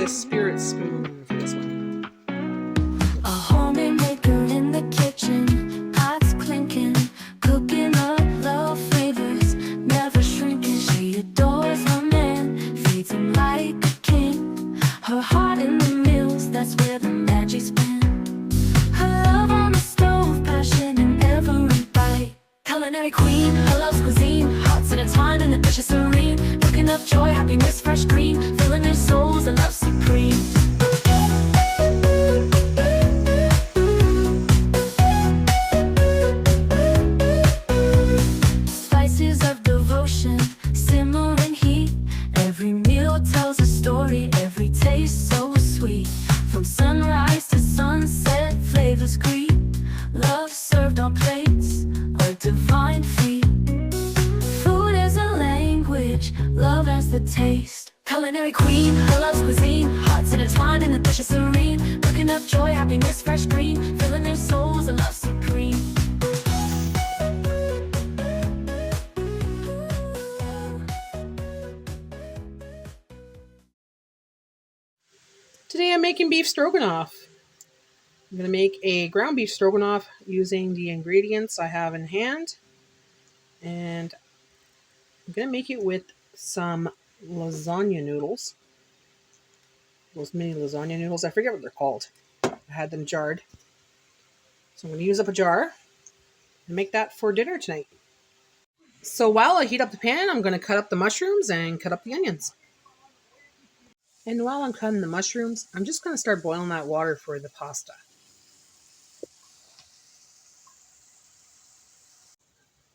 this spirit spoon for this one. A homemaker in the kitchen, pots clinking, cooking up love flavors, never shrinking. She adores her man, feeds him like a king. Her heart in the meals, that's where the magic's been. Her love on the stove, passion in every bite. Culinary queen, her love's cuisine, hearts intertwined in the dish is serene. Cooking up joy, happiness, fresh green, filling their souls, a love supreme. Spices of devotion, simmering heat. Every meal tells a story, every taste so sweet. From sunrise to sunset, flavors greet. Love served on plates, a divine feast. Food is a language, love as the taste. Culinary queen, her love's cuisine, hearts intertwined in the dish is serene. Cooking up joy, happiness, fresh green, filling their souls, a love supreme. Today I'm making beef stroganoff. I'm going to make a ground beef stroganoff using the ingredients I have in hand. And I'm going to make it with some lasagna noodles. Those mini lasagna noodles. I forget what they're called. I had them jarred. So I'm going to use up a jar and make that for dinner tonight. So while I heat up the pan, I'm going to cut up the mushrooms and cut up the onions. And while I'm cutting the mushrooms, I'm just going to start boiling that water for the pasta.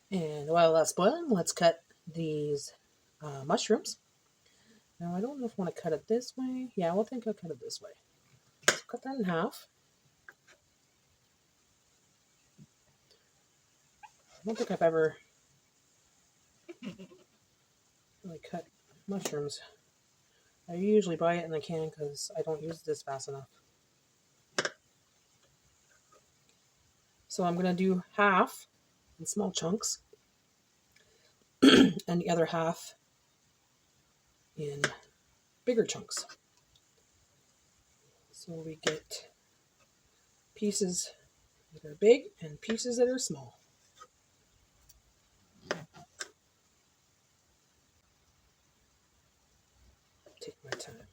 And while that's boiling, let's cut these mushrooms. Now, I don't know if I want to cut it this way. Yeah, I think I'll cut it this way. So cut that in half. I don't think I've ever really cut mushrooms. I usually buy it in a can because I don't use this fast enough. So I'm going to do half in small chunks and the other half in bigger chunks. So we get pieces that are big and pieces that are small. Take my time.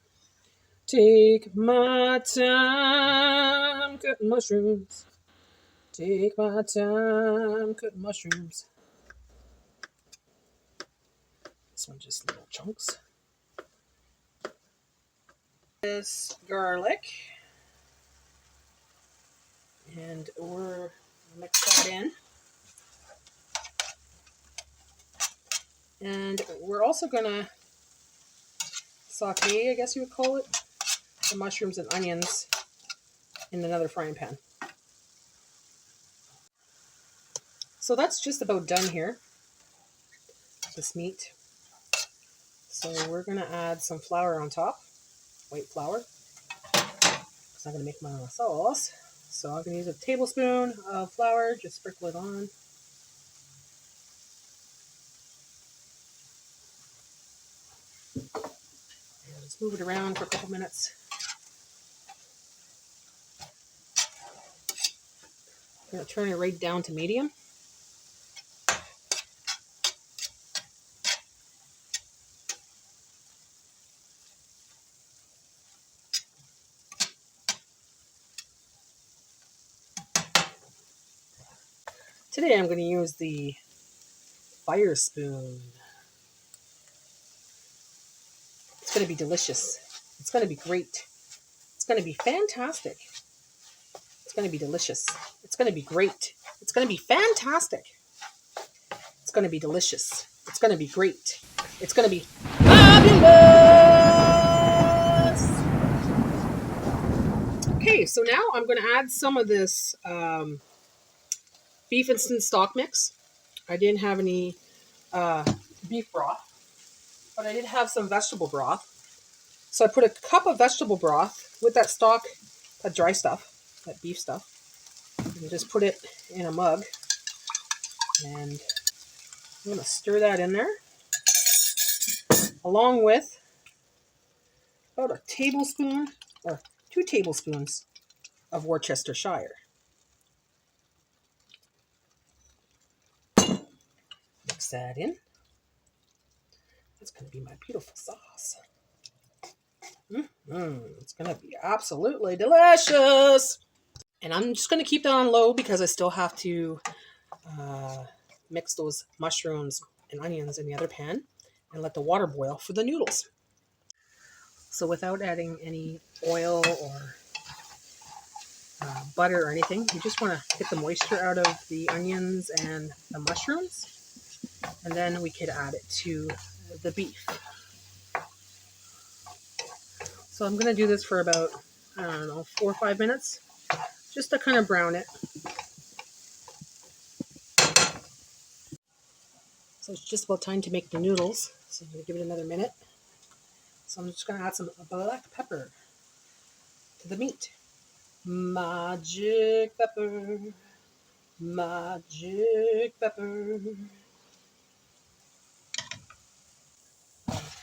Take my time cutting mushrooms. Take my time cutting mushrooms. This one just little chunks. This garlic. And we're mix that in. And we're also gonna saute, I guess you would call it, the mushrooms and onions in another frying pan. So that's just about done here, this meat. So we're gonna add some flour on top, white flour, because I'm gonna make my own sauce. So I'm gonna use a tablespoon of flour, just sprinkle it on. And just move it around for a couple minutes. I'm gonna turn it right down to medium. Today I'm going to use the fire spoon. It's going to be delicious. It's going to be great. It's going to be fantastic. It's going to be delicious. It's going to be great. It's going to be fantastic. It's going to be delicious. It's going to be great. It's going to be fabulous. Okay, so now I'm going to add some of this beef instant stock mix. I didn't have any beef broth, but I did have some vegetable broth. So I put a cup of vegetable broth with that stock, that dry stuff, that beef stuff, and just put it in a mug. And I'm going to stir that in there, along with about a tablespoon or 2 tablespoons of Worcestershire. Mix that in. That's going to be my beautiful sauce. It's going to be absolutely delicious. And I'm just going to keep that on low because I still have to mix those mushrooms and onions in the other pan and let the water boil for the noodles. So without adding any oil or butter or anything, you just want to get the moisture out of the onions and the mushrooms, and then we could add it to the beef. So I'm going to do this for about, I don't know, 4 or 5 minutes, just to kind of brown it. So it's just about time to make the noodles. So I'm going to give it another minute. So I'm just going to add some black pepper to the meat. Magic pepper. Magic pepper.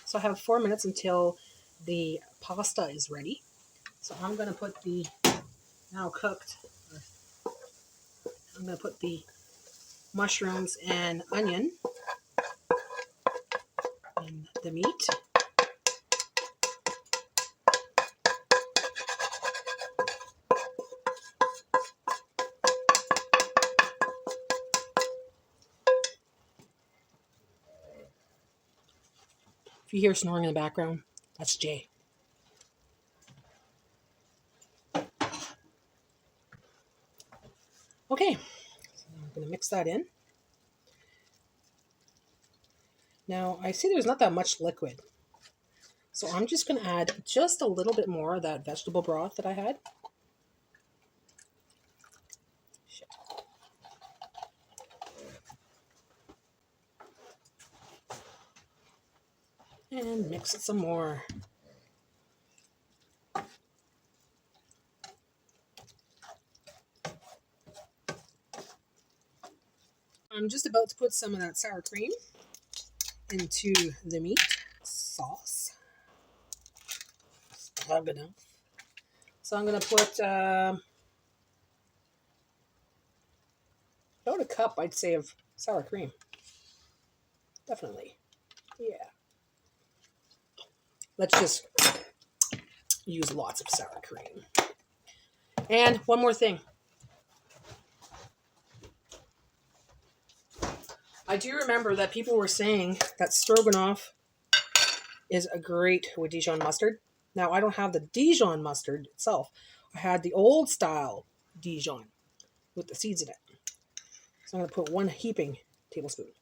So I have 4 minutes until the pasta is ready. So I'm going to put the now cooked, I'm going to put the mushrooms and onion in the meat. If you hear snoring in the background, that's Jay. Okay, so I'm going to mix that in. Now, I see there's not that much liquid. So I'm just going to add just a little bit more of that vegetable broth that I had. And mix it some more. I'm just about to put some of that sour cream into the meat sauce. Stroganoff. So I'm going to put about a cup, I'd say, of sour cream. Definitely. Yeah. Let's just use lots of sour cream. And one more thing. I do remember that people were saying that Stroganoff is a great with Dijon mustard. Now, I don't have the Dijon mustard itself. I had the old style Dijon with the seeds in it. So I'm going to put 1 heaping tablespoon.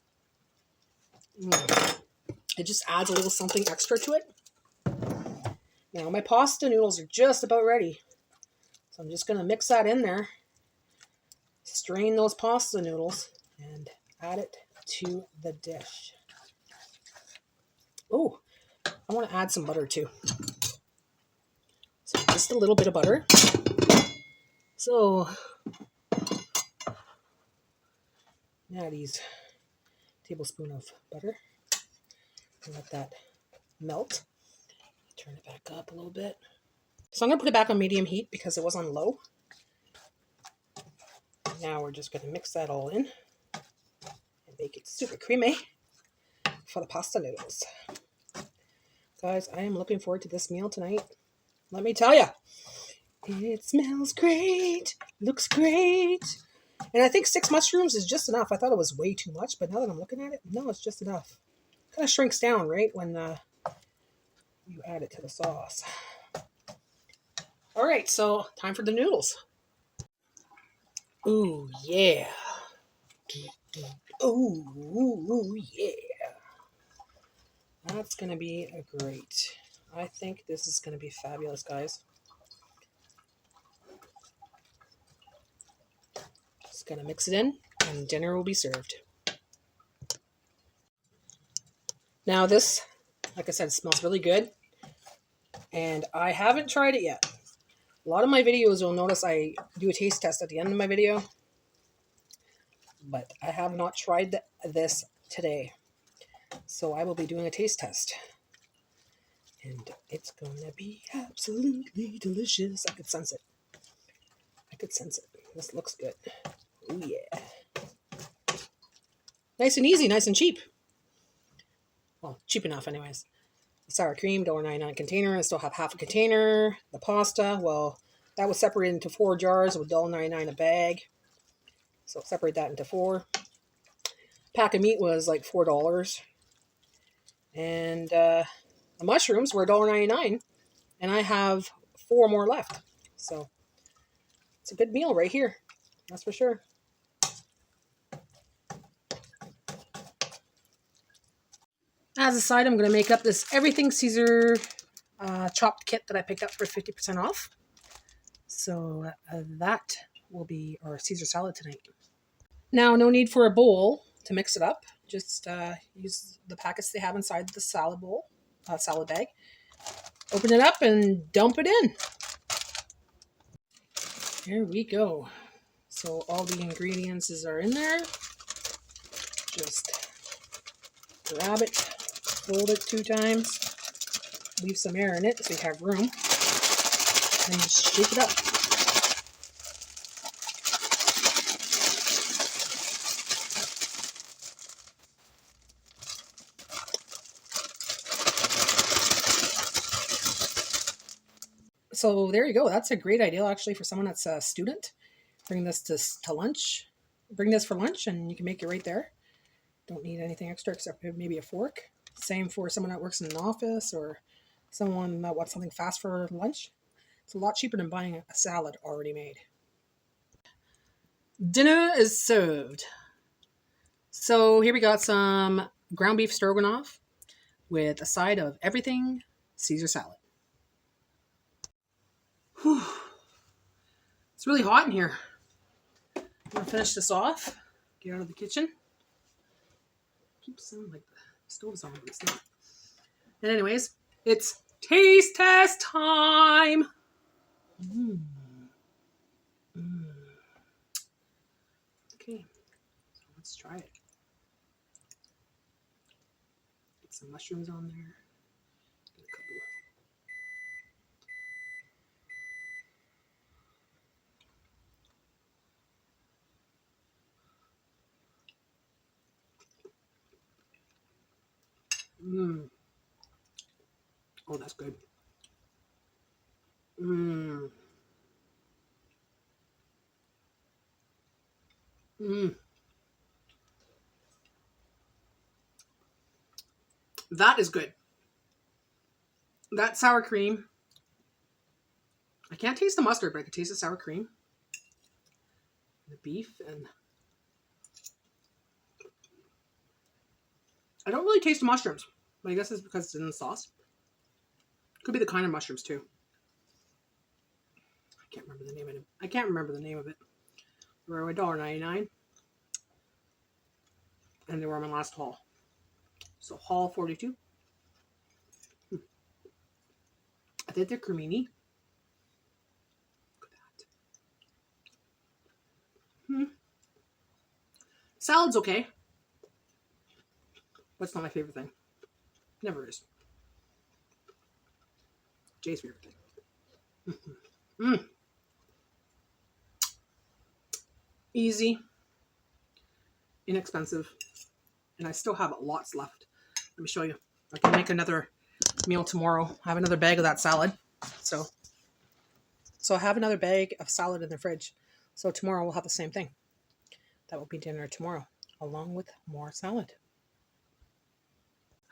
It just adds a little something extra to it. Now, my pasta noodles are just about ready. So I'm just going to mix that in there. Strain those pasta noodles and add it to the dish. Oh, I want to add some butter too. So just a little bit of butter. So Natty's tablespoon of butter. Let that melt. Turn it back up a little bit. So I'm going to put it back on medium heat because it was on low. Now we're just going to mix that all in and make it super creamy for the pasta noodles. Guys, I am looking forward to this meal tonight. Let me tell you, it smells great, looks great. And I think 6 mushrooms is just enough. I thought it was way too much, but now that I'm looking at it, no, it's just enough. Kind of shrinks down, right, when you add it to the sauce. All right, so time for the noodles. Ooh, yeah. Ooh, yeah. That's going to be great. I think this is going to be fabulous, guys. Just going to mix it in, and dinner will be served. Now this, like I said, smells really good. And I haven't tried it yet. A lot of my videos, you'll notice I do a taste test at the end of my video. But I have not tried this today. So I will be doing a taste test. And it's gonna be absolutely delicious. I could sense it. I could sense it. This looks good. Oh yeah. Nice and easy, nice and cheap. Well, cheap enough anyways. The sour cream, $1.99 container. I still have half a container. The pasta, well, that was separated into 4 jars with $1.99 a bag. So separate that into 4. Pack of meat was like $4. And the mushrooms were $1.99. And I have 4 more left. So it's a good meal right here. That's for sure. As a side, I'm going to make up this Everything Caesar chopped kit that I picked up for 50% off. So that will be our Caesar salad tonight. Now, no need for a bowl to mix it up. Just use the packets they have inside the salad bowl, salad bag. Open it up and dump it in. Here we go. So all the ingredients are in there. Just grab it, fold it 2 times, leave some air in it so you have room, and just shake it up. So there you go. That's a great idea actually for someone that's a student. Bring this to lunch. Bring this for lunch and you can make it right there. Don't need anything extra except maybe a fork. Same for someone that works in an office or someone that wants something fast for lunch. It's a lot cheaper than buying a salad already made. Dinner is served. So here we got some ground beef stroganoff with a side of everything Caesar salad. Whew. It's really hot in here. I'm going to finish this off. Get out of the kitchen. Keeps sounding like the stove's on, but it's not. And anyways, it's taste test time. Okay, so let's try it. Get some mushrooms on there. Get a couple. Oh, that's good. That is good. That sour cream. I can't taste the mustard, but I can taste the sour cream. The beef and I don't really taste the mushrooms, but I guess it's because it's in the sauce. Could be the kind of mushrooms too. I can't remember the name of it. I can't remember the name of it. They were $1.99, and they were on my last haul. So haul 42. I think they're cremini. Look at that. Salad's okay, but it's not my favorite thing. Never is. Jay's favorite thing. Easy, inexpensive, and I still have lots left. Let me show you. I can make another meal tomorrow. I have another bag of that salad. So I have another bag of salad in the fridge. So tomorrow we'll have the same thing. That will be dinner tomorrow, along with more salad.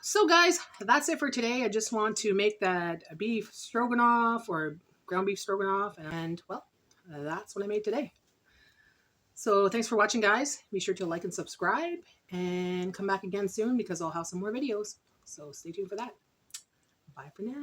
So guys, that's it for today. I just want to make that beef stroganoff or ground beef stroganoff. And well, that's what I made today. So thanks for watching, guys. Be sure to like and subscribe and come back again soon because I'll have some more videos. So stay tuned for that. Bye for now.